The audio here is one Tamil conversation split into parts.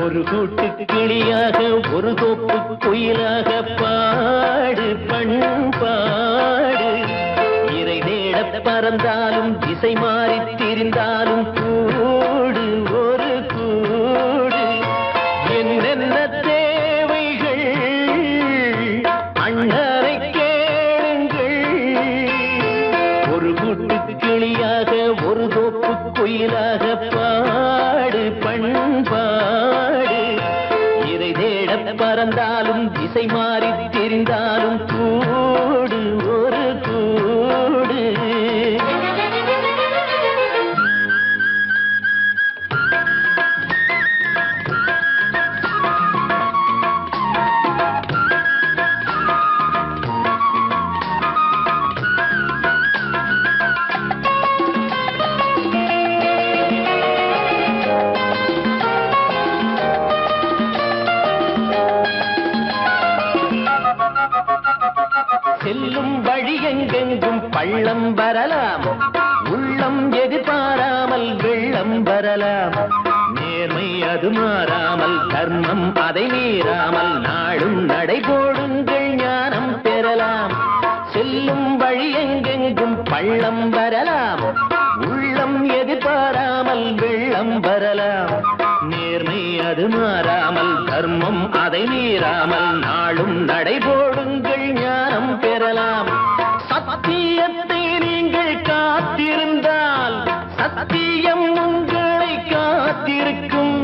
ஒரு கூட்டு கிளியாக ஒரு தோப்பு குயிலாக பாடு பண்பாடு. இறை தேட பறந்தாலும் திசை மாறி திரிந்தாலும் கூடு ஒரு கூடு. என்னென்ன தேவைகள் அண்ணரை கேளுங்கள். ஒரு கூட்டு கிளியாக ஒரு தோப்பு குயிலாக பாடு பண்பாடு. இறை தேட பறந்தாலும் திசை மாறி திரிந்தாலும் கூடு ஒரு கூடு. செல்லும் வழி எங்கெங்கும் பள்ளம் வரலாம், உள்ளம் எதிர்பாராமல் வெள்ளம் வரலாம். நேர்மை அது மாறாமல் தர்மம் அதை மீறாமல் நாடும் நடைபோடுங்கள் ஞானம் பெறலாம். செல்லும் வழி எங்கெங்கும் பள்ளம் வரலாம், உள்ளம் எதிர்பாராமல் வெள்ளம் வரலாம். நேர்மை அது மாறாமல் தர்மம் அதை மீறாமல் நாளும் நடைபோடுங்கள் ஞானம் பெறலாம். சத்தியத்தை நீங்கள் காத்திருந்தால் சத்தியம் உங்களை காத்திருக்கும்.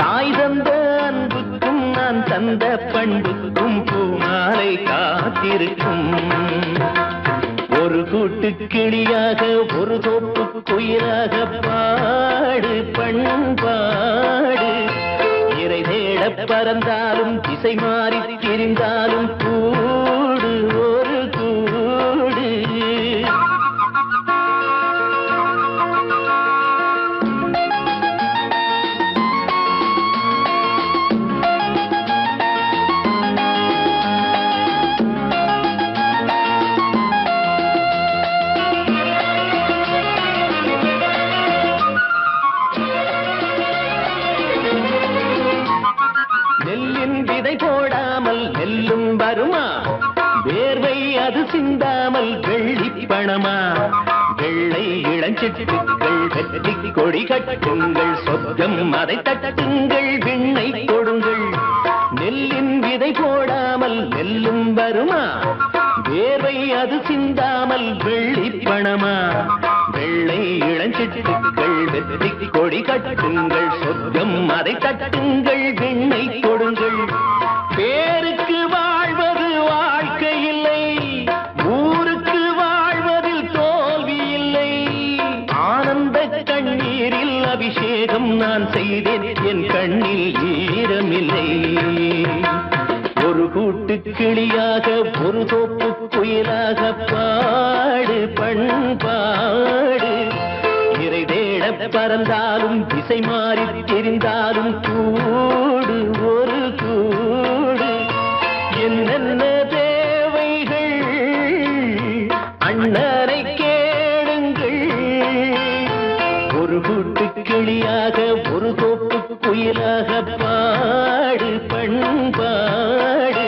தாய் தந்த அன்புக்கும் நான் தந்த பண்புக்கும் பூமாலை காத்திருக்கும். ஒரு கூட்டு கிளியாக ஒரு தோப்பு குயிலாக பாடு பண்பாடு. இறை தேட பறந்தாலும் திசை மாறி திரிந்தாலும் கூடு ஒரு கூடு. நெல்லின் விதை போடாமல் நெல்லும் வருமா? வேர்வை அது சிந்தாமல் வெள்ளி பணமா? வெள்ளை இளஞ்சிட்டுக்கள் வெற்றி கொடி கட்டுங்கள், சொர்க்கம் அதை தட்டுங்கள், விண்ணை கொடுங்கள். நெல்லின் விதை போடாமல் நெல்லும் வருமா? வேர்வை அது சிந்தாமல் வெள்ளி பணமா? வெள்ளை இளஞ்சிட்டுக்கள் வெற்றி கொடி கட்டுங்கள், சொர்க்கம் அதை தட்டுங்கள், விண்ணை கொடுங்கள். பேருக்கு வாழ்வது வாழ்க்கை இல்லை, ஊருக்கு வாழ்வதில் தோல்வி இல்லை. ஆனந்த கண்ணீரில் அபிஷேகம் நான் செய்தேன், என் கண்ணில் ஈரமில்லை. ஒரு கூட்டு கிளியாக ஒரு தோப்பு குயிலாக பாடு பண்பாடு. இறை தேட பறந்தாலும் திசை மாறி தெரிந்தாலும் கூடு ஒரு கூடு. என்னென்ன தேவைகள் அண்ணரை கேளுங்கள். ஒரு கூட்டு கிளியாக ஒரு தோப்பு குயிலாக பாடு பண்பாடு.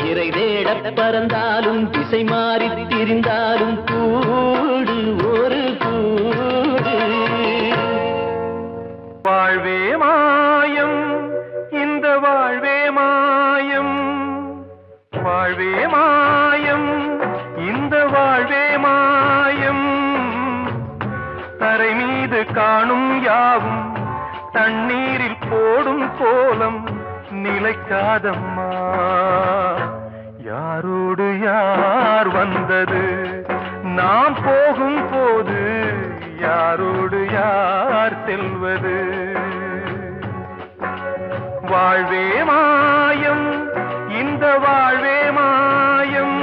இறை தேட பறந்தாலும் திசை மாறி திரிந்தாலும் கூடு ஒரு கூடு. வாழ்வே மாயம் இந்த வாழ்வே மாயம், வாழ்வே மாயம் இந்த வாழ்வே மாயம். தரை மீது காணும் யாவும் தண்ணீரில் போடும் கோலம் நிலைக்காதம்மா. யாரோடு யார் வந்தது நாம் போகும் போது, யாரோடு யார் செல்வது? வாழ்வே மாயம் இந்த வாழ்வே மாயம்.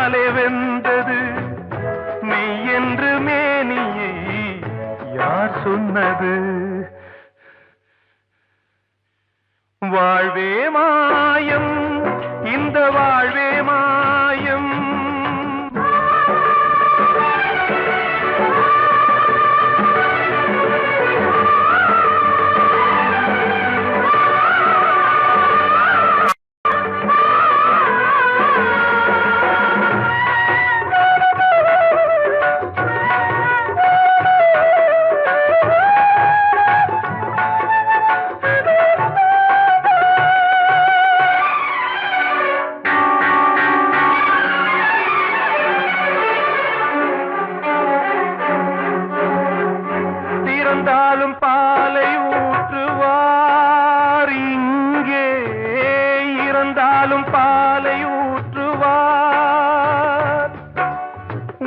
கண்ணாலே வெந்தது மெய் என்று மேனியை யார் சொன்னது? வாழ்வே மாயம், இந்த வாழ்வே மாயம். இறந்தாலும் பாலை ஊற்றுவார் இங்கே, இறந்தாலும் பாலை ஊற்றுவார்.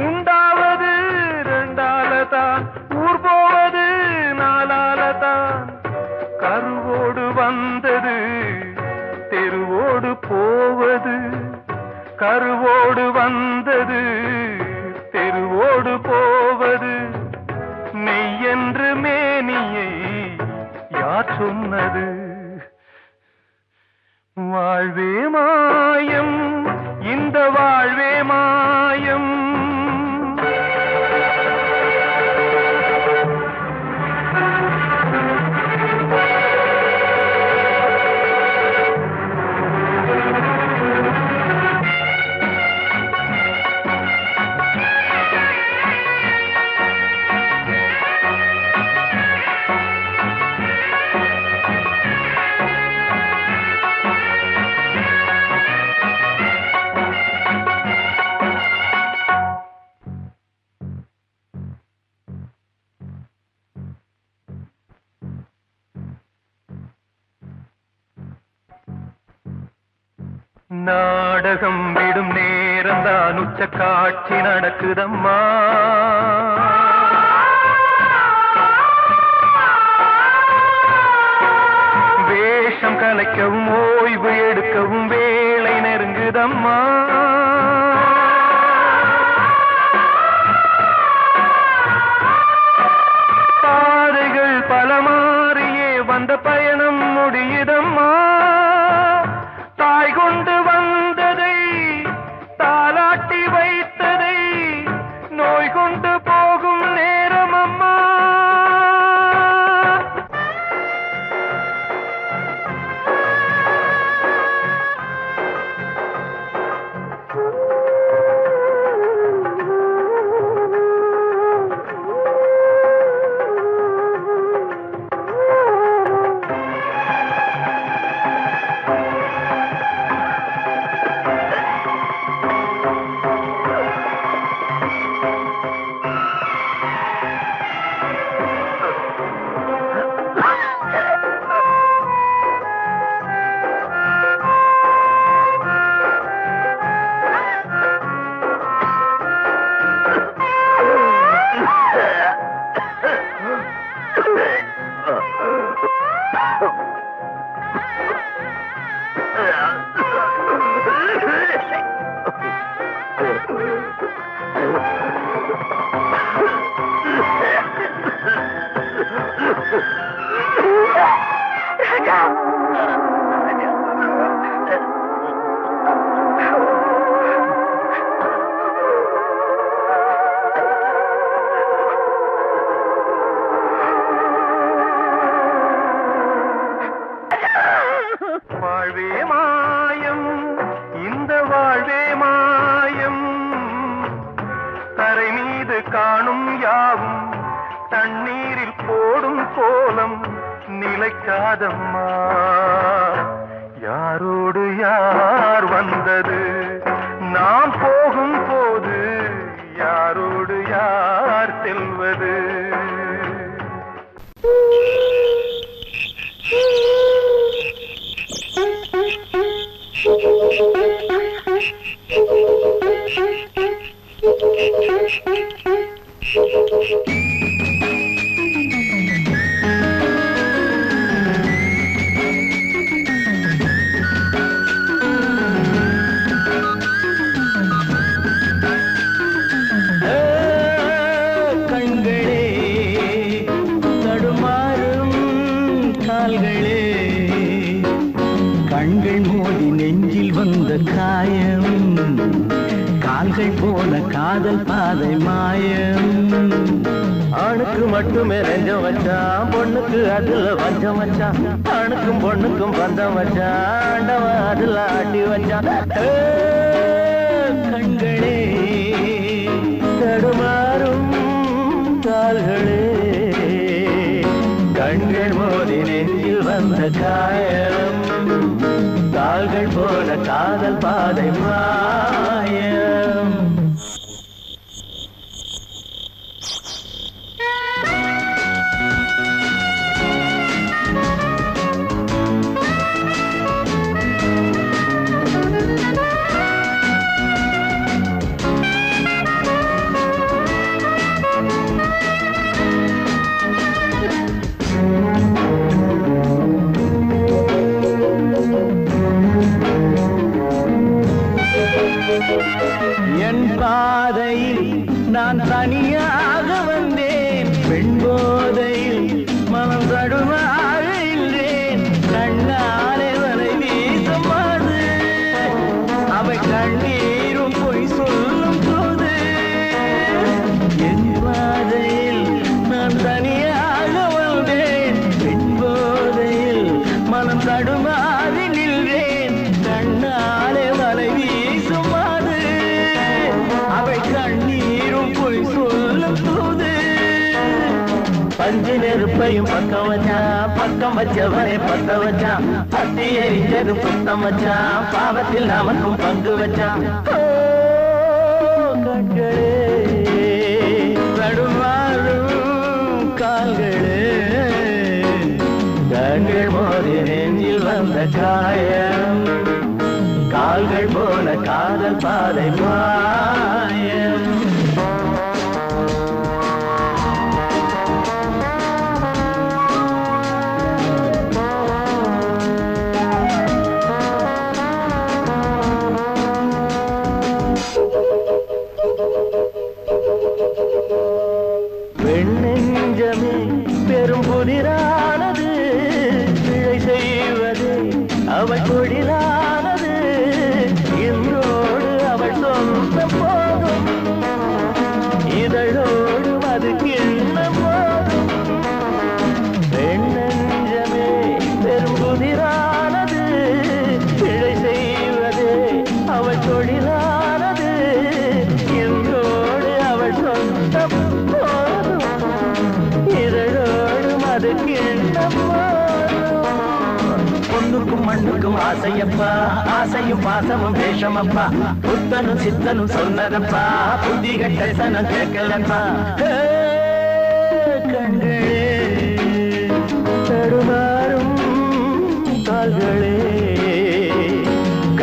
உண்டாவது ரெண்டாலதான், ஊர் போவது நாலாலதான். கருவோடு வந்தது தெருவோடு போவது, கருவோடு வந்தது தெருவோடு போவது. மெய் என்று மேனியை யார் சொன்னது? வாழ்வே மாயம், இந்த வாழ்வே மாயம். நாடகம் விடும் நேரம்தான் உச்ச காட்சி நடக்குதம்மா. வேஷம் கலைக்கவும் ஓய்வு எடுக்கவும் வேளை நெருங்குதம்மா. பாதைகள் பல மாறியே வந்த பயணம் முடியுதம்மா. தாய் கொண்டு வந்ததை தாலாட்டி வைத்ததை நோய் கொண்டு போகும் நேரம் அம்மா. வாழ்வே மாயம், இந்த வாழ்வே மாயம். தரை மீது காணும் யாவும் தண்ணீரில் போடும் கோலம் நிலைக்காதம்மா. யாரோடு யார் வந்தது நாம் போகும் போது, யாரோடு யார் செல்வது? கால்கள் போன காதல் பாதை மாயம். ஆணுக்கு மட்டுமே நெஞ்சம் வச்சான், பொண்ணுக்கு அதுல வஞ்சம் வச்சான். ஆணுக்கும் பொண்ணுக்கும் பந்தம் வச்சான், ஆண்டவன் அதுல ஆட்டி வச்சான். கண்களே தடுமாறும் கால்களே, கண்கள் மோதி நெஞ்சில் வந்த காயம். கால்கள் போல காதல் பாதை மாயம். என் பாதையில் நான் தனியாக வந்தேன், பெண் போதையில் மனம் தடுமாக இல்லேன். கண்ணாலே வலை வீசுமாது, அவை கண்ணீரும் பொய் சொல்லும் போது. என் பாதையில் நான் தனியாக வந்தேன், பெண் போதையில் மனம் தடுமாக நின்றேன். கண்ணாலே வலை வீசுமாது, அவை கண்ணீரும் பொய் சொல்லும் போது. பஞ்சு நெருப்பையும் பக்கம் வச்சான், பக்கம் வச்சவரை பத்த வச்சான். பத்தி எரிஞ்சதும் புத்தம் வச்சான், பாவத்தில் நமக்கும் பங்கு வச்சான். கண்களே தடுமாறும் கால்களே, கண்கள் மோதி நெஞ்சில் வந்த காயம். கால்கள் போல காதல் பாதை மாயம். வெண்ணெஞ்சமே பெரும் புதிரானது, பிழை செய்வது அவள் தொழிலானது. இன்றோடு அவள் சொந்த போதும், இதழோடு அது கிண்ண போதும். வெண்ணெஞ்சமே பெரும் புதிரானது, பிழை செய்வது அவள் தொழிலானது. இன்றோடு அவள் சொந்த போதும், இதழோடு அது கிண்ண போதும். பொண்ணுக்கும் மண்ணுக்கும் ஆசையப்பா, ஆசையும் பாசமும் வேஷமப்பா. புத்தனும் சித்தனும் சொன்னதப்பா, புத்தி கட்ட சனம் கேட்கலப்பா. கண்களே தடுமாறும் கால்களே,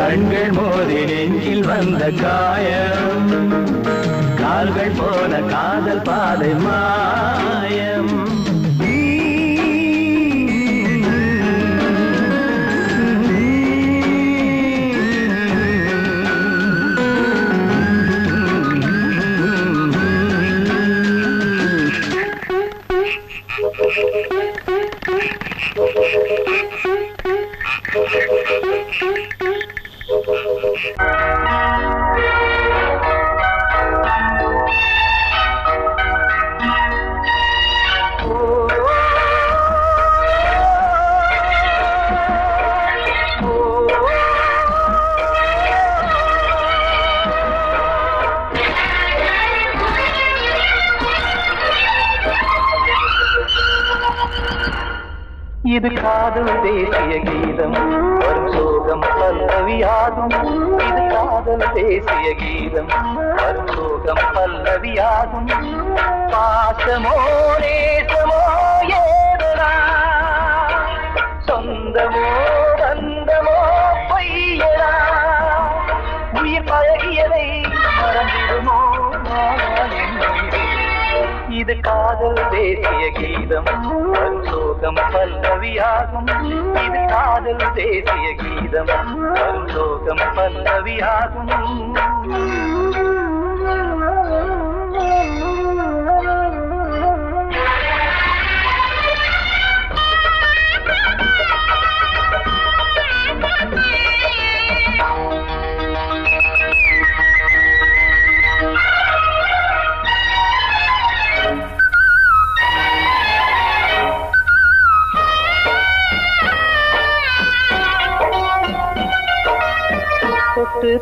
கண்கள் மோதி நெஞ்சில் வந்த காயம். கால்கள் போல காதல் பாதை மாயம். இது காதல் தேசிய கீதம், வரும் சோகம் பல்லவியாகும். இது காதல் தேசிய கீதம், வரும் சோகம் பல்லவியாகும். பாசமோ நேசமோ ஏதனா, சொந்தமோ பந்தமோ பொய்யனா. உயிர் பழகியதை மறந்திடுமோ இது காதல் தேசிய கீதம், வரும் சோகம் பல்லவியாகும். இது காதல் தேசிய கீதம், வரும் சோகம் பல்லவியாகும்.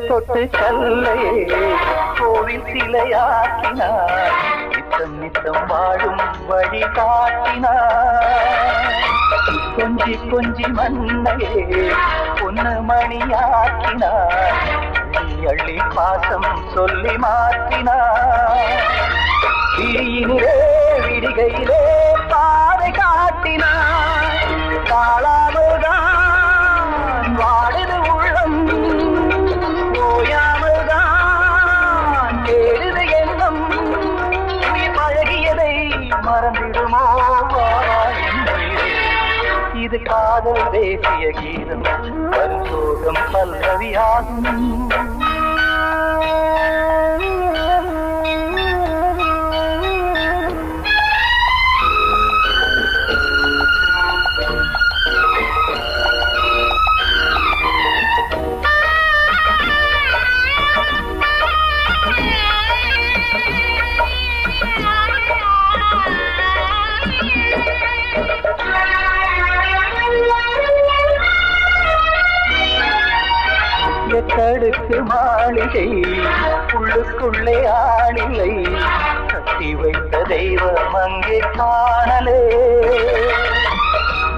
தொட்டு கல்லையே கோவில் சிலையாக்கினார். நித்தம் நித்தம் வாழும் வழி காட்டினார். கொஞ்சி கொஞ்சி மண்ணையே பொன்னு மணியாக்கினார். அள்ளி பாசம் சொல்லி மாற்றினார். விழியினிலே விடிகையிலே பாதை காட்டினார். காளாமல்தான் வாடுது உள்ளம், ஓயாமல்தான் கேடுது எண்ணம். உயிர் பழகியதை மறந்திடுமோ இது காதல் தேசிய கீதம். பரிசோகம் பல்லவியாகும். கடுக்கு மாளிகை உள்ளுக்குள்ளே ஆளிலை. கட்டி வைத்த தெய்வம் அங்கே காணலே.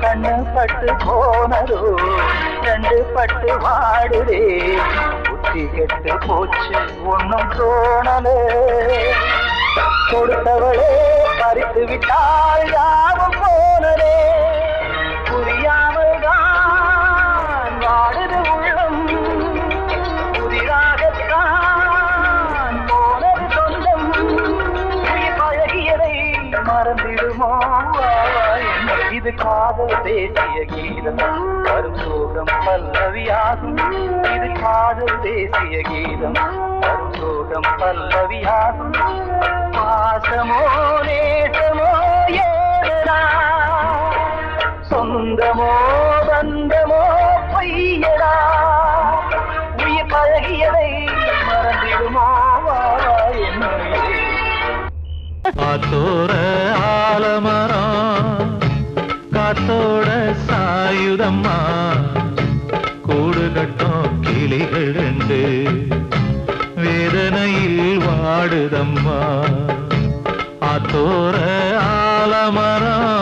கண்ணு பட்டு போனதோ ரெண்டு பட்டு வாடுதே. புத்தி கெட்டு போச்சு ஒன்னும் தோணலே. கொடுத்தவளே பறித்து விட்டால் யாவும் போனதே. புரியாமல் தான் வாடுது உள்ளம். புதிராகத்தான் போனது சொந்தம். உயிர் பழகியதை மறந்திடுமோ இது காதல் தேசிய கீதம். வரும் சோகம் பல்லவியாகும். இது காதல் தேசிய கீதம். வரும் சோகம் பல்லவியாகும். பாசமோ நேசமோ ஏதா, சொந்தமோ பந்தமோ பொய்யடா. உயிர் பழகியதை மறந்திடுமோ காத்தோர ஆலமரம் காத்தோட சாயுதம்மா. கூடு கட்டும் கிளிகள் ரெண்டு வேதனையில் வாடுதம்மா. ஆத்தோர ஆலமரம்.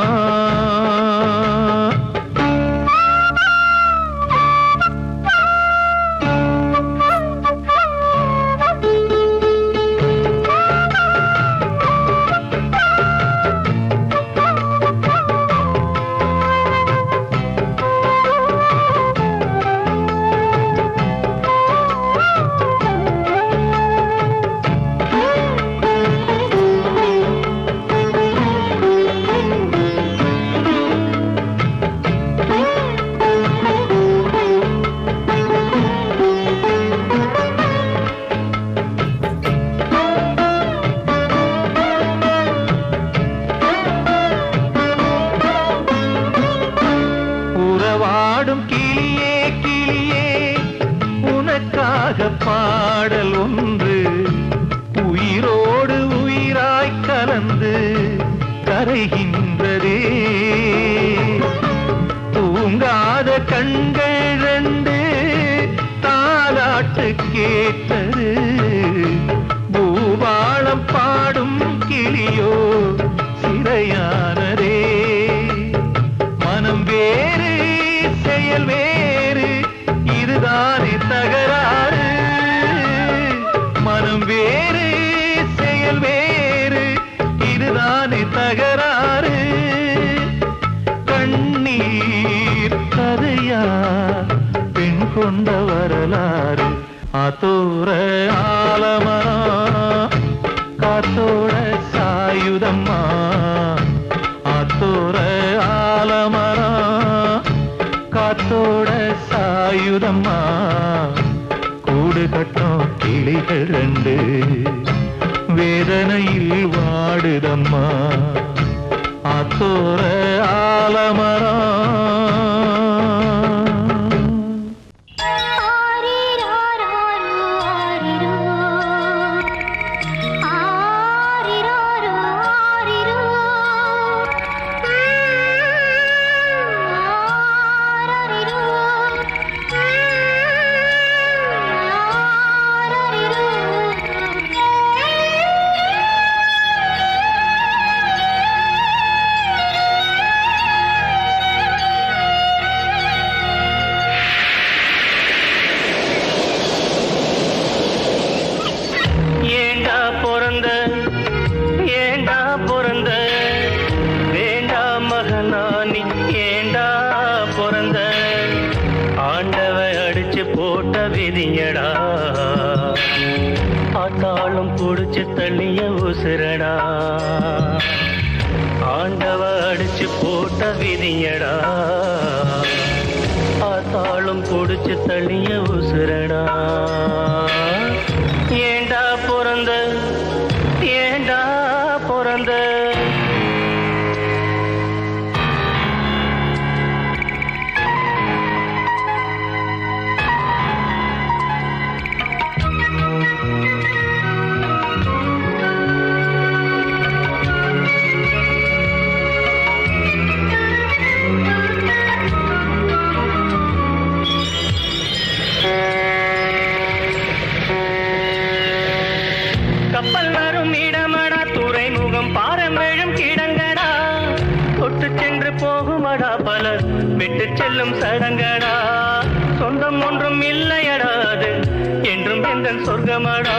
பாடல் ஒன்று உயிரோடு உயிராய் கலந்து கரைகின்றதே. தூங்காத கண்கள் ரெண்டு தாலாட்டு கேட்டது. பூபாளம் பாடும் கிளியோ சிறையானதே. மனம் வேறு செயல் வேறு இதுதானே தகராறு. மனம் வேறு செயல் வேறு இதுதானே தகராறு. கண்ணீர் கதையா பெண் கொண்ட வரலாறு. ஆத்தோர ஆலமரம் காத்தோட சாயுதம்மா. ஆத்தோர ஆலமரம் காத்தோட சாயுதம்மா. கூடு கட்டும் கிளிகள் ரெண்டு வேதனையில் வாடுதம்மா. ஆத்தோர ஆலமரம். ஆத்தாளும் புடிச்சு தள்ளிய உசுரடா ஆண்டவ அடிச்சு போட்ட விதியடா ஆத்தாளும் புடிச்சு தள்ளிய உசுரடா ஏண்டா பிறந்த ஏண்டா பிறந்த கப்பல் வரும் இடமடா துறைமுகம் பாரம்பெழும் கிடங்கடா தொட்டு சென்று போகுமடா பலர் விட்டு செல்லும் சடங்கடா சொந்தம் ஒன்றும் இல்லையடா அது என்றும் எந்த சொர்க்கமடா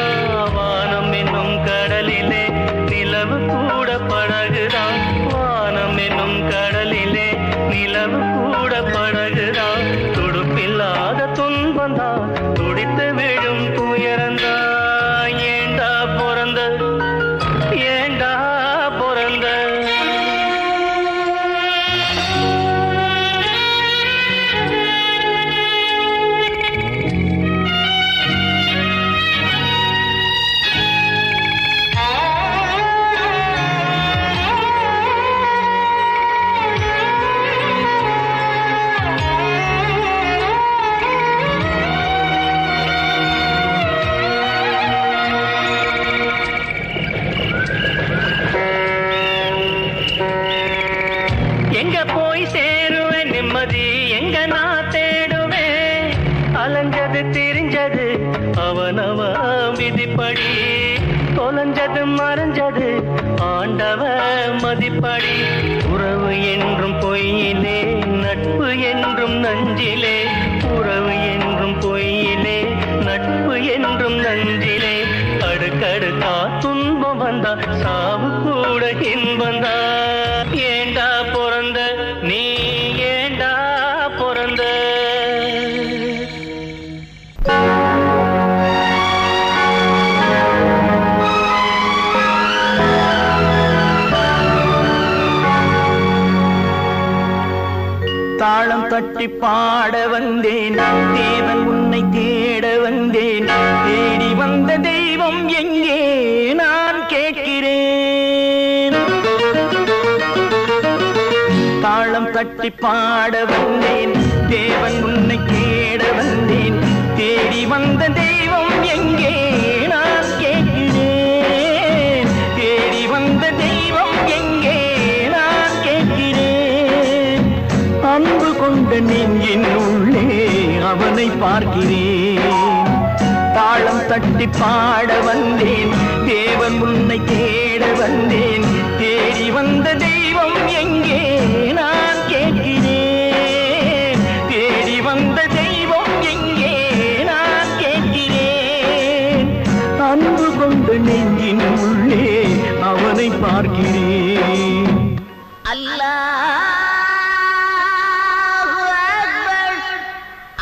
வானம் என்னும் கடலிலே நிலவு கூட படகுதான் வானம் என்னும் கடலிலே நிலவு கூட படகுதான் துடுப்பில்லாத துன்பந்தான் துடித்து விழும் துயரந்தான் ஏண்டா பிறந்த எங்க போய் சேருவேன் நிம்மதி எங்க நான் தேடுவேன் அலைஞ்சது திரிஞ்சது அவனவ விதிப்படி தொலைஞ்சது மறைஞ்சது ஆண்டவ மதிப்படி உறவு என்றும் பொய்யிலே நட்பு என்றும் நஞ்சிலே உறவு என்றும் பொய்யிலே நட்பு என்றும் நஞ்சிலே அடுக்கடுக்கா துன்பம் வந்தா சாவு கூட இன்பந்தா ஏண்டா பிறந்த நீ ஏண்டா பிறந்த தாளம் தட்டி பாட வந்தேன் தேவன் உன்னை தேட வந்தேன் தேடி வந்த தெய்வம் எங்கே நான் கேட்கிறேன் தாளம் தட்டி பாட வந்தேன் தேவன் உன்னை தேட வந்தேன் தேடி வந்த தெய்வம் எங்கே நான் கேட்கிறேன் தேடி வந்த தெய்வம் எங்கே நான் கேட்கிறேன் அன்பு கொண்ட நெஞ்சின் உள்ளே அவனை பார்க்கிறேன் தாளம் தட்டி பாட வந்தேன் தேவன் உன்னை தேட வந்தேன் தேடி வந்த தெய்வம் எங்கே நான் கேட்கிறேன் தேடி வந்த தெய்வம் எங்கே நான் கேட்கிறேன் அன்பு கொண்ட நெஞ்சின் உள்ளே அவனை பார்க்கிறேன் அல்லாஹ் அக்பர்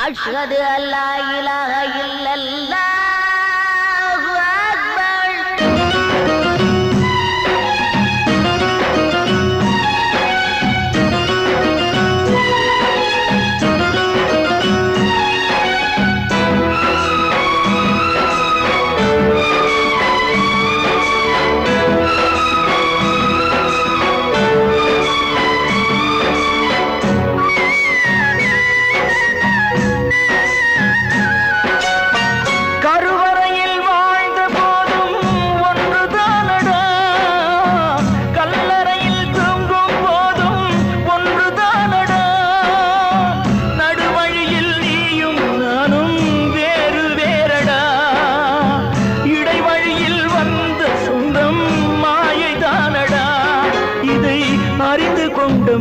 அஷ்ஹது அல்லா இலாஹ இல்லல்லாஹ்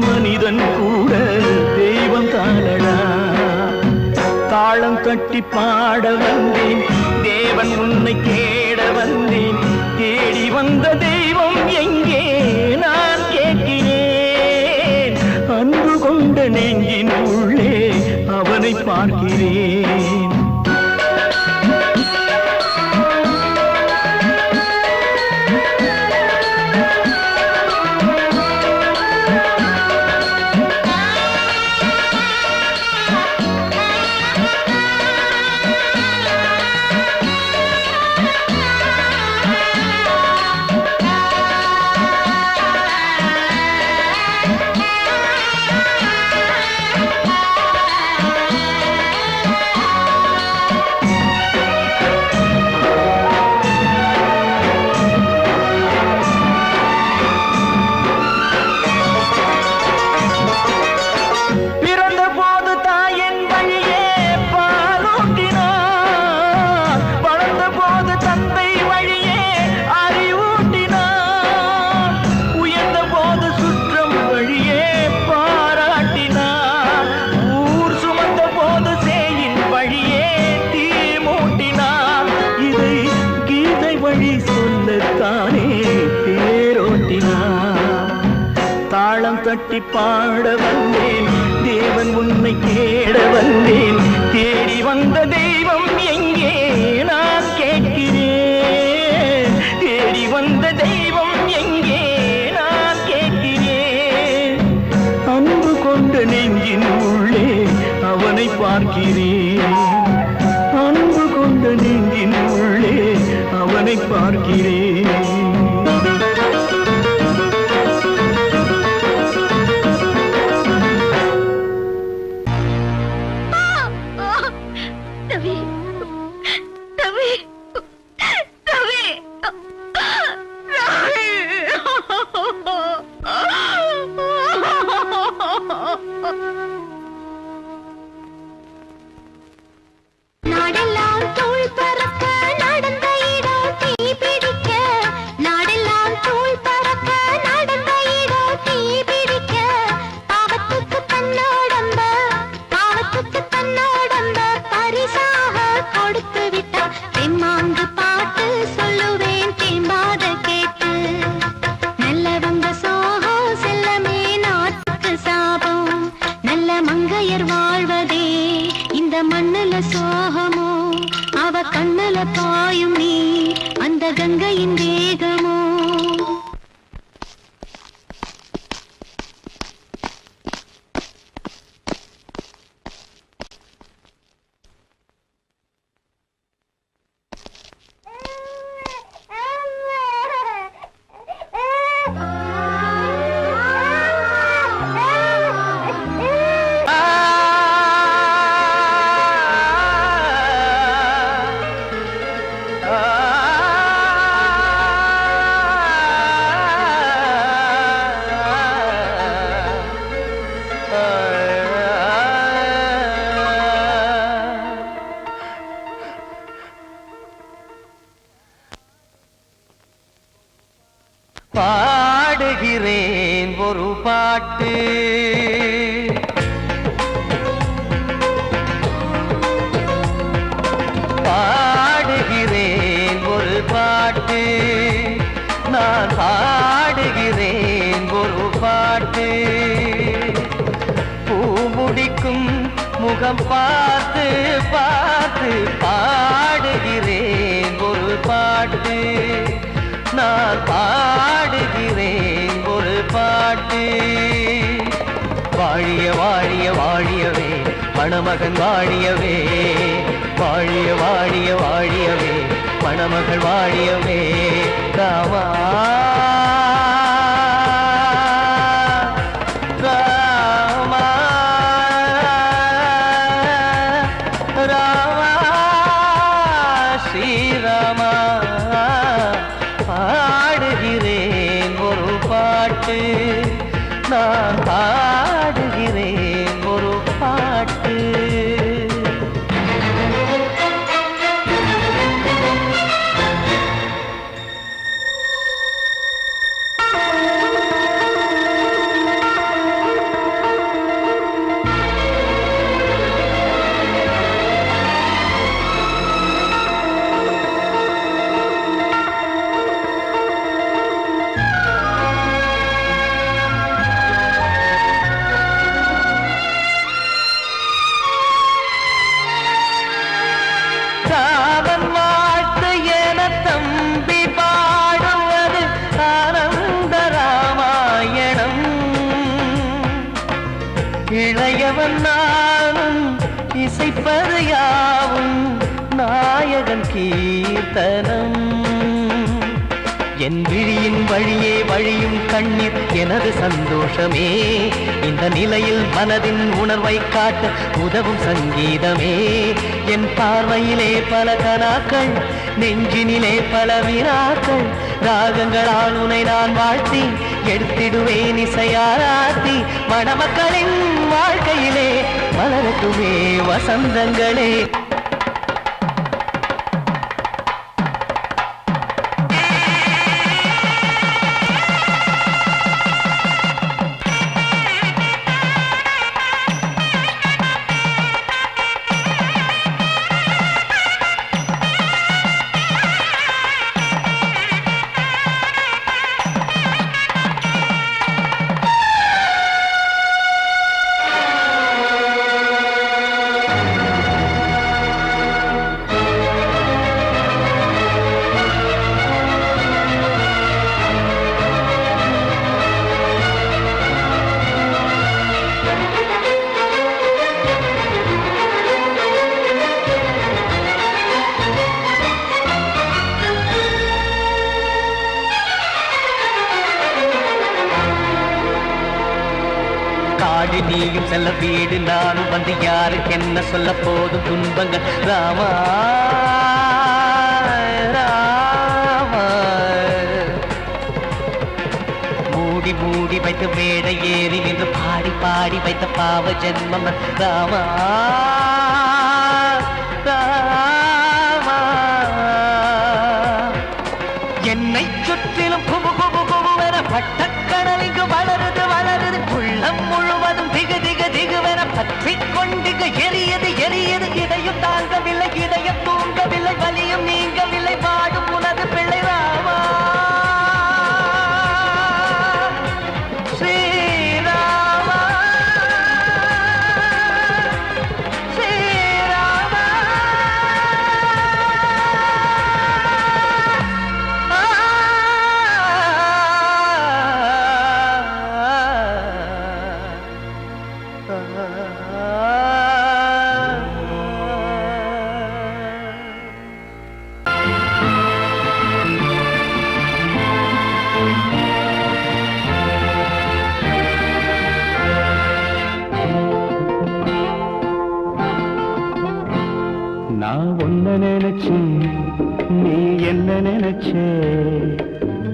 மனிதன் கூட தெய்வம் தானடா தாளம் தட்டி பாட வந்தேன் தேவன் உன்னை தேட வந்தேன் தேடி வந்த தெய்வம் எங்கே நான் கேட்கிறேன் அன்பு கொண்ட நெஞ்சின் உள்ளே அவனை பார்க்கிறேன் வழி சொல்லத்தானே தேரோட்டினார். தாளம் தட்டி பாட வந்தேன், தேவன் உன்னை தேட வந்தேன். தேடி வந்த தெய்வம் எங்கே நான் கேட்கிறேன். தேடி வந்த தெய்வம் எங்கே நான் கேட்கிறேன். அன்பு கொண்ட நெஞ்சின் உள்ளே அவனை பார்க்கிறேன். அன்பு கொண்ட நெஞ்சின் உள்ளே அவனை பார்க்கிறேன். பாடுகிறேன் ஒரு பாட்டு, பாடுகிறேன் ஒரு பாட்டு, நான் பாடுகிறேன் ஒரு பாட்டு. பூ முடிக்கும் முகம் பார்த்து பார்த்து பாடுகிறேன் ஒரு பாட்டு, நான் பாடுகிறேன் ஒரு பாட்டு. வாழிய வாழிய வாழியவே மணமகன் வாழியவே, வாழிய வாழிய வாழியவே மணமகள் வாழியவே. ராமா ராமா ராமா ஸ்ரீராமா. பாடுகிறேன் ஒரு பாட்டு, நான் பாடுகிறேன் ஒரு பாட்டு. இளையவன் நானும் இசைப்பது யாவும் நாயகன் கீர்த்தனம். என் விழியின் வழியே வழியும் கண்ணீர் எனது சந்தோஷமே. இந்த நிலையில் மனதின் உணர்வை காட்ட உதவும் சங்கீதமே. என் பார்வையிலே பல கனாக்கள், நெஞ்சினிலே பல வினாக்கள். ராகங்களால் உனை நான் வாழ்த்தி எடுத்திடுவேன் இசையாராத்தி. மணமக்களின் வாழ்க்கையிலே மலரட்டுமே வசந்தங்களே. வாடி நீயும் செல்ல வீடு நானும் வந்து யாருக்கு என்ன சொல்ல போதும் துன்பங்கள் ராமா ராமா மூடி மூடி வைத்த மேடை ஏறி நின்று பாடி பாடி வைத்த பாவ ஜென்மம் ராமா ராமா என்னை சுற்றிலும் குபு குபு குபுவென பட்டக்கடல் இங்கு வளருது வளருது உள்ளம் முழுவதும் திகு திகு திகுவென பற்றிக் கொண்டு எரியது எரியது இதையும் தாங்கவில்லை இதயம் தூங்கவில்லை வலியும் நீங்கவில்லை பாடும் உனது பிள்ளை ராமா ஸ்ரீராமா ஸ்ரீராமா நான் ஒன்ன நினைச்சு நீ என்ன நினைச்சே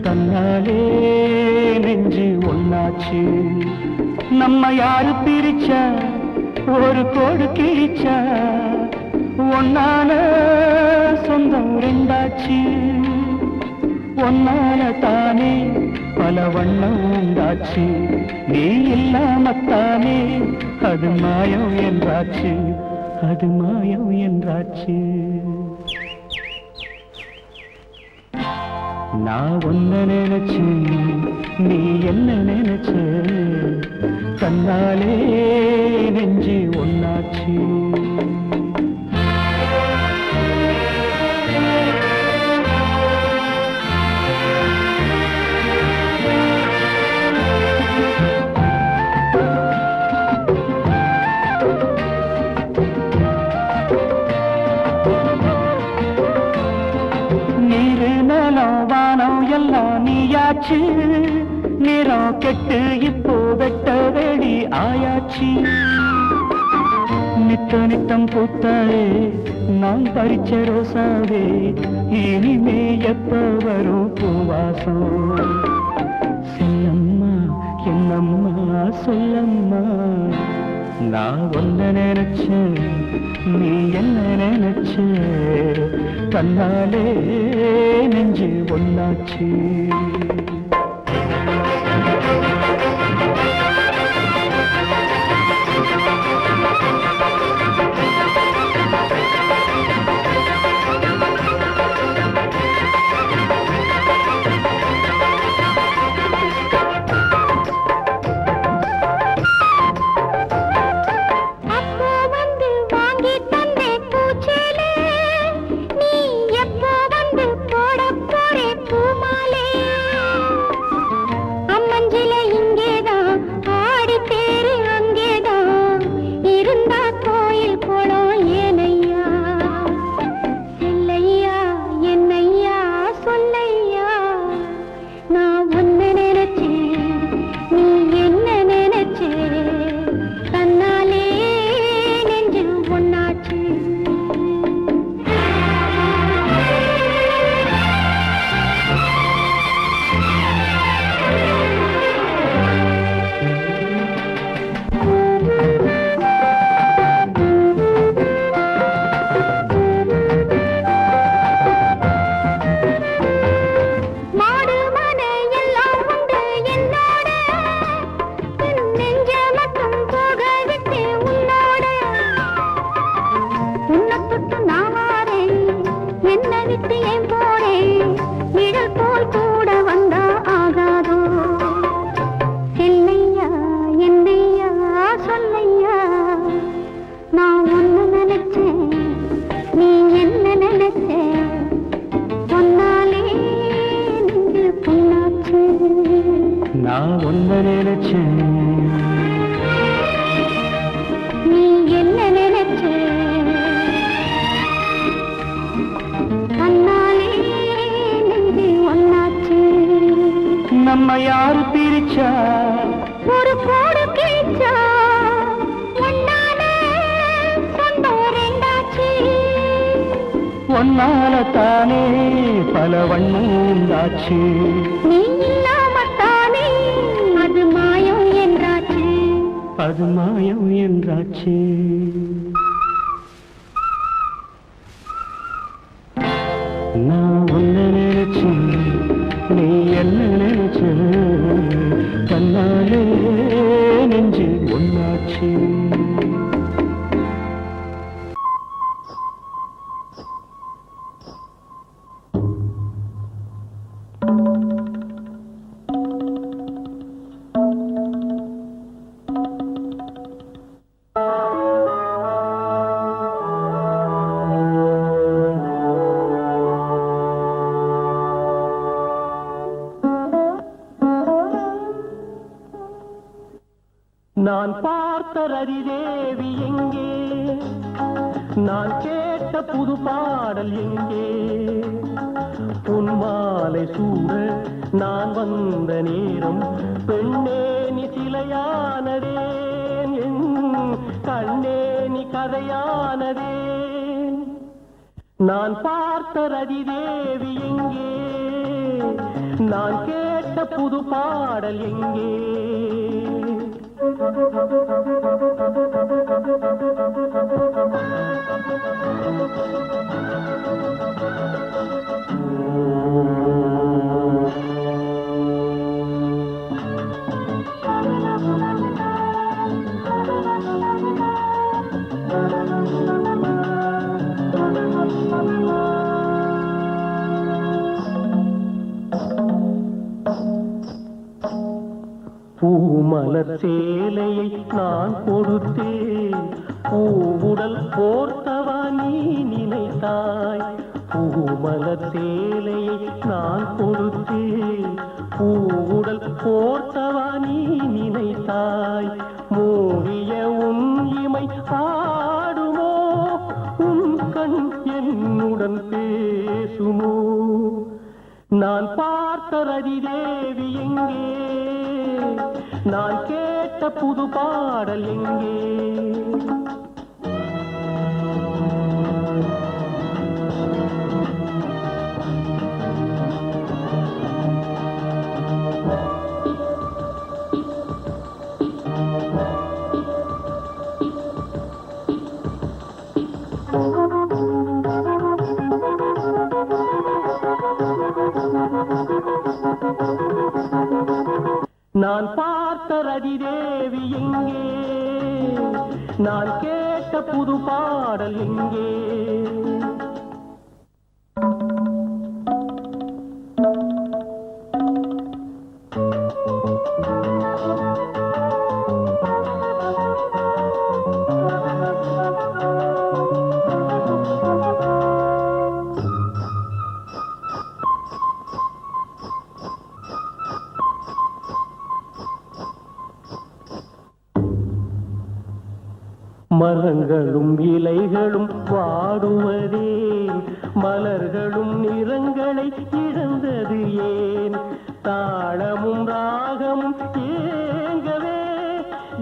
தன்னாலே நெஞ்சு ஒன்னாச்சு நம்ம யாரு பிரிச்சா ஒரு கோடு கிழிச்சா ஒன்னான சொந்தம் ரெண்டாச்சு ஒன்னால தானே பல வண்ணம் உண்டாச்சு நீ இல்லாமத்தானே அது மாயம் என்றாச்சு அது மாயம் என்றாச்சு நான் ஒன்ன நினைச்சு நீ என்ன நினைச்ச தன்னாலே நெஞ்சு ஒன்னாச்சு நீயாச்சு நிறம் கெட்டு இப்போ வெட்ட வெடி ஆயாச்சு நித்த நித்தம் பூத்தாயே நான் பறிச்ச ரோசாவே இனிமே எப்ப வரும் பூவாசம் செல்லம்மா என்னம்மா சொல்லம்மா நான் ஒன்ன நினைச்சேன் நீ என்ன நினைச்ச தன்னாலே நெஞ்சு ஒன்னாச்சு நான் ஒன்ன நினைச்சேன் நீ என்ன நினைச்ச கண்ணாலே நெஞ்சு ஒன்னாச்சு நம்ம யாரு பிரிச்சா ஒரு கோடு கிழிச்சா பொன்னால தானே பல வண்ணம் உண்டாச்சு. நீ இல்லாமத்தானே அது மாயம் என்றாச்சு. அது மாயம் என்றாச்சு. நான் உன்னை நினைச்சு நீ என்ன நினைச்ச தன்னாலே நெஞ்சு ஒன்னாச்சு. நான் பார்த்த ரதிதேவி எங்கே, நான் கேட்ட புது பாடல் எங்கே, உன் மாலை சூட நான் வந்த நேரம் பெண்ணே நீ சிலையானதே, கண்ணே நீ கதையானதே. நான் பார்த்த ரதிதேவி எங்கே, நான் கேட்ட புது பாடல் எங்கே. பூமலர் சேலையை நான் கொடுத்தேன், பூவுடல் போர்த்தவா நீ நினைத்தாய். பூமலர் சேலையை நான் கொடுத்தேன், பூவுடல் போர்த்தவா நீ நினைத்தாய். மூடிய உன் இமை ஆடுமோ, உன் கண் என்னுடன் பேசுமோ. நான் பார்த்த ரதிதேவி எங்கே, நான் கேட்ட புது பாடல் எங்கே. நான் பார்த்த ரதிதேவி எங்கே, நான் கேட்ட புது பாடல் எங்கே. மரங்களும் இலைகளும் வாடுவதே, மலர்களும் நிறங்களை இழந்தது ஏன். தாளமும் ராகமும் ஏங்கவே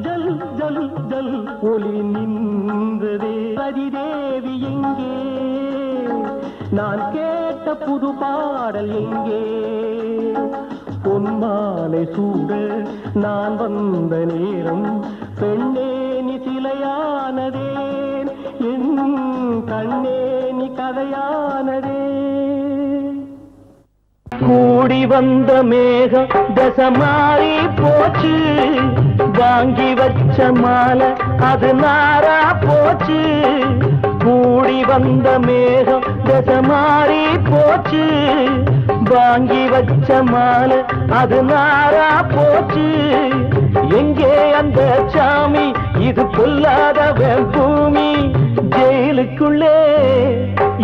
ஜல் ஜல் ஜல் ஒளி நின்றதே. ரதிதேவி எங்கே, நான் கேட்ட புது பாடல் எங்கே. பொன்மாலை சூட நான் வந்த நேரம் பெண்ணே நீ சிலையானதே, என் கண்ணே நீ கதையானதே. கூடி வந்த மேகம் தசை மாறி போச்சு, வாங்கி வச்ச மாலை அது நாரா போச்சு. கூடி வந்த மேகம் தசை மாறி போச்சு, வாங்கி வச்ச மாலை அது நாரா போச்சு. எங்கே அந்த சாமி, இது பொல்லாதவன் பூமி. ஜெயிலுக்குள்ளே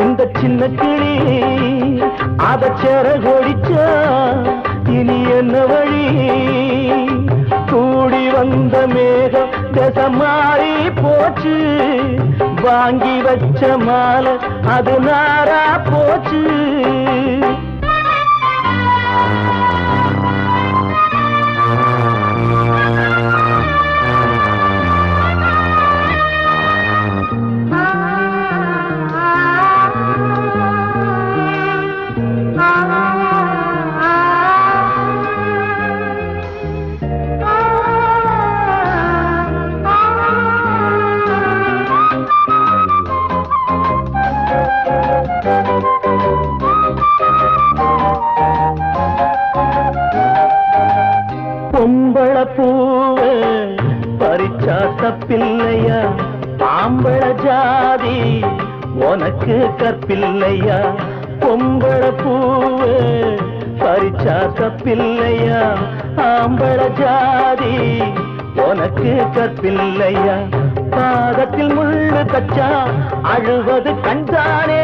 இந்த சின்ன கிளி அத செரகொடிச்சா இனி என்ன வழி. கூடி வந்த மேகம் தசை மாறி போச்சு, வாங்கி வச்ச மாலை அது நாரா போச்சு. தப்பில்லையா ஆம்பள ஜாதி உனக்கு கற்பில்லையா பொம்பள பூவு பறிச்சா தப்பில்லையா ஆம்பள ஜாதி உனக்கு கற்பில்லையா பாதத்தில் முள்ளு தச்சா அழுவது கண்தானே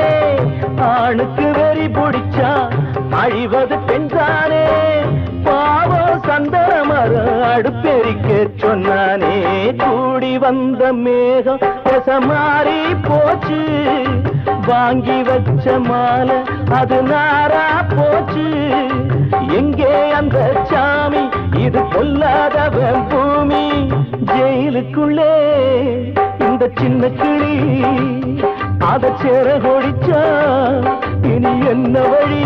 ஆணுக்கு வெறி பிடிச்சா அழிவது பெண்தானே பாவம் சந்தன மரம் அடுப்பெரிக்க சொன்னானே கூடி வந்த மேகம் மாறி போச்சு வாங்கி வச்ச மாலை அது நாரா போச்சு எங்கே அந்த சாமி இது கொல்லாதவன் பூமி ஜெயிலுக்குள்ளே இந்த சின்ன கிளி அத சேர கொடிச்சா இனி என்ன வழி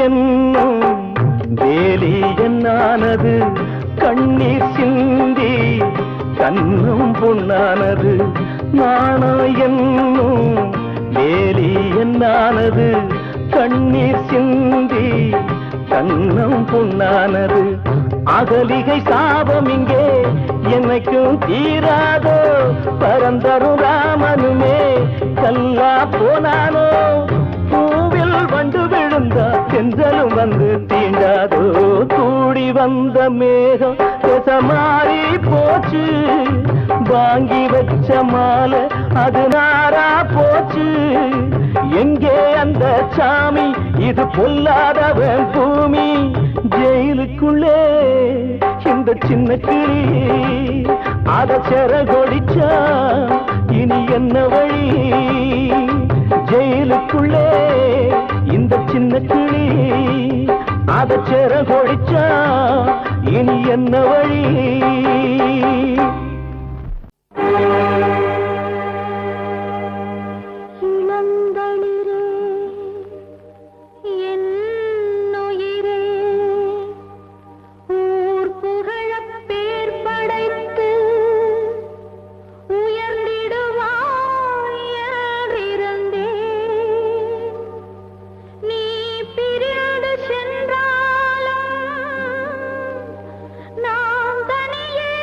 என்னும் வேலி என்னானது கண்ணீர் சிந்தி கண்ணும் பொன்னானது நாணம் என்னும் வேலி என்னானது கண்ணீர் சிந்தி கண்ணும் பொன்னானது அகலிகை சாபம் இங்கே என்னைக்கும் தீராதோ பரந்தரும் ராமனுமே கல்லா போனானோ பூவில் வண்டு விழுந்தா செஞ்சலும் வந்து தீண்டாதோ கூடி வந்த மேகம் மாறி போச்சு வாங்கி வச்ச மாலை அது நாரா போச்சு எங்கே அந்த சாமி இது பொல்லாதவன் பூமி ஜெயிலுக்குள்ளே இந்த சின்ன கிளி அத செர கொடிச்சா இனி என்ன வழி ஜெயிலுக்குள்ளே இந்த சின்ன கிளி அத செர கொடிச்சா இனி என்ன வழி சென்றாலும் நான் தனியே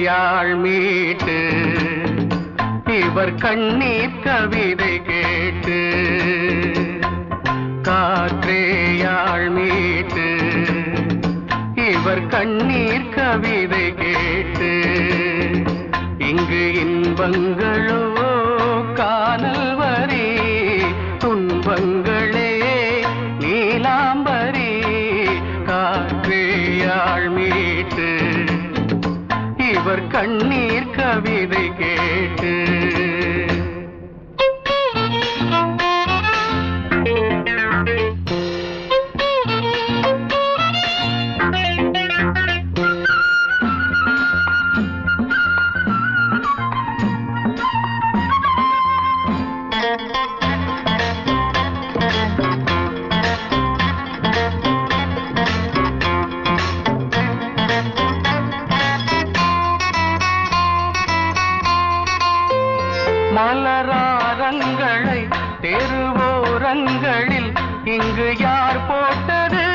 காற்றேயாள் மீட்டு இவர் கண்ணீர் கவிதை கேட்டு காற்றேயாள் மீட்டு இவர் கண்ணீர் கவிதை கேட்டு இங்கு இன்பங்களோ காணல் வரி துன்பங்களே நீலாம்பரி காற்றேயாள் மீட்டு இவர் கண்ணீர் கவிதை கேட்டு மலராரங்களை தெருவோரங்களில் இங்கு யார் போட்டது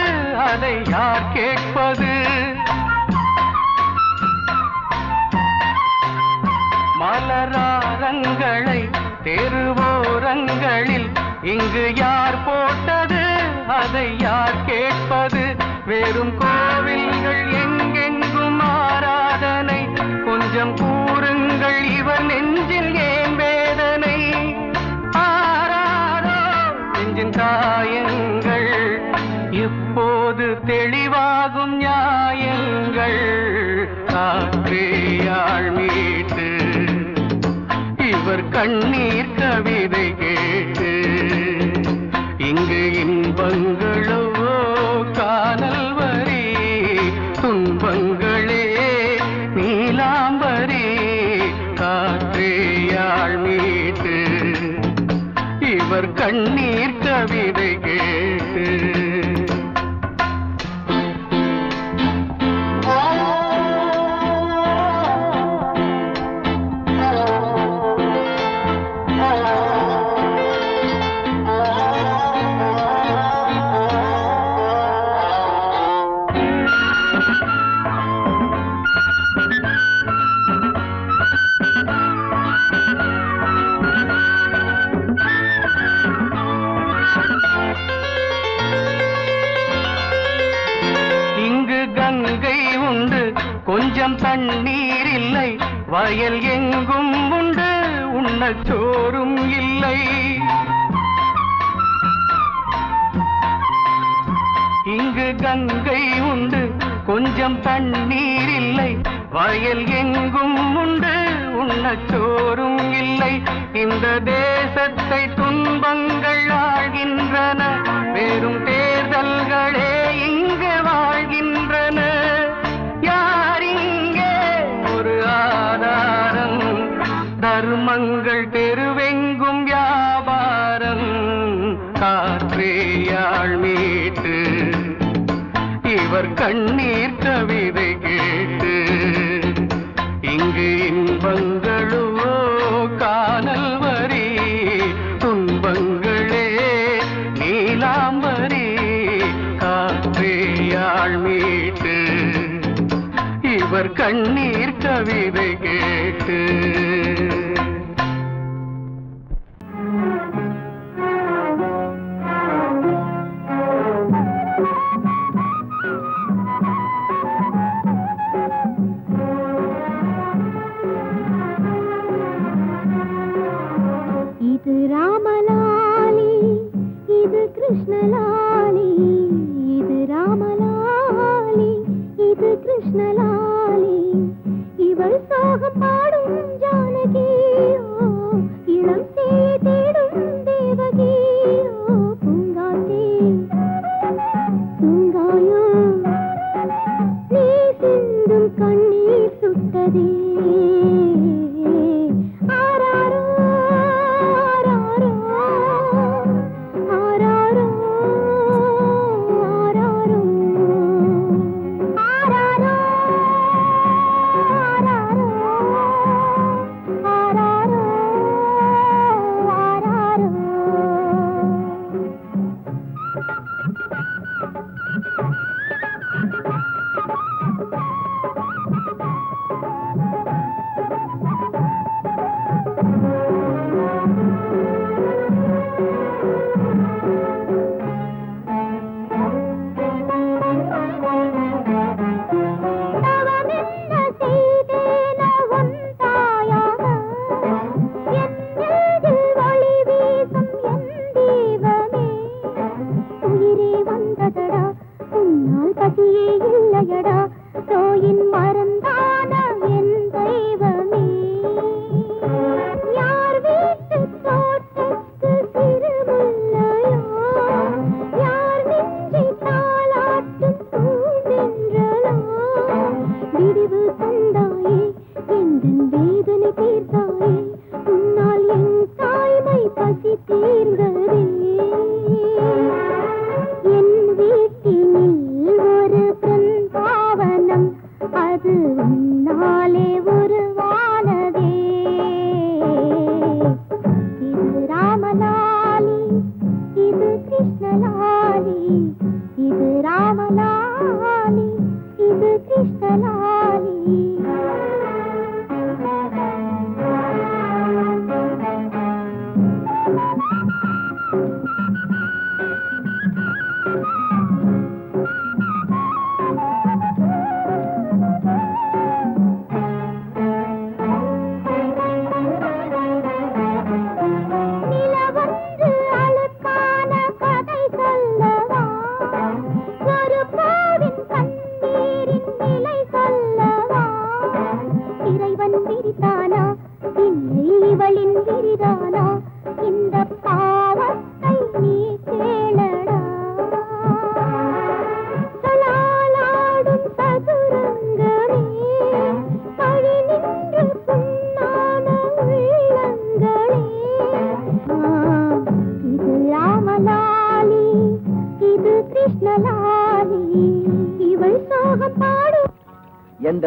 அதை யார் கேட்பது மலராரங்களை தெருவோரங்களில் இங்கு யார் போட்டது அதை யார் கேட்பது வெறும் கோவில்கள் எங்கெங்கும் ஆராதனை கொஞ்சம் கூறுங்கள் இவர் நெஞ்சில் ஏன் வேதனை ஆராரோ நெஞ்சின் காயங்கள் இப்போது தெளிவாகும் நியாயங்கள் காற்றேயாள் மீட்டு இவர் கண்ணீர் கவிதை கேட்டு இங்கு இன்பங்களோ காணல் வரி துன்பங்களே நீலாம்பரி காற்றேயாள் மீட்டு இவர் கண்ணீர் கவிதை கேட்டு கொஞ்சம் தண்ணீர் இல்லை வயல் எங்கும் உண்டு உண்ணச் சோறும் இல்லை இங்கு கங்கை உண்டு கொஞ்சம் தண்ணீர் இல்லை வயல் எங்கும் உண்டு உண்ணச் சோறும் இல்லை இந்த தேசத்தை துன்பங்கள் ஆழ்கின்றன வெறும் தேர்தல்களே இங்கு வாழ்கின்றன தர்மங்கள் தெருவெங்கும் வியாபாரம் காற்றேயாள் மீட்டு இவர் கண்ணீர் கவிதை கேட்டு இங்கு இன்பங்களோ காணல் வரி துன்பங்களே நீலாம்பரி காற்றேயாள் மீட்டு இவர் கண்ணீர் கவிதை கேட்டு இது ராமலாலி இது கிருஷ்ணலாலி இது ராமலாலி இது கிருஷ்ணலாலி இவள் சோகம் பாடும் ஜானகியோ இளம் சேயை தேடும் தேவகியோ பூங்காத்தே தூங்காயோ நீ சிந்தும் கண்ணீர் சுட்டதே கிருஷ்ணலாலி இவள் சோகம் பாடும் எந்த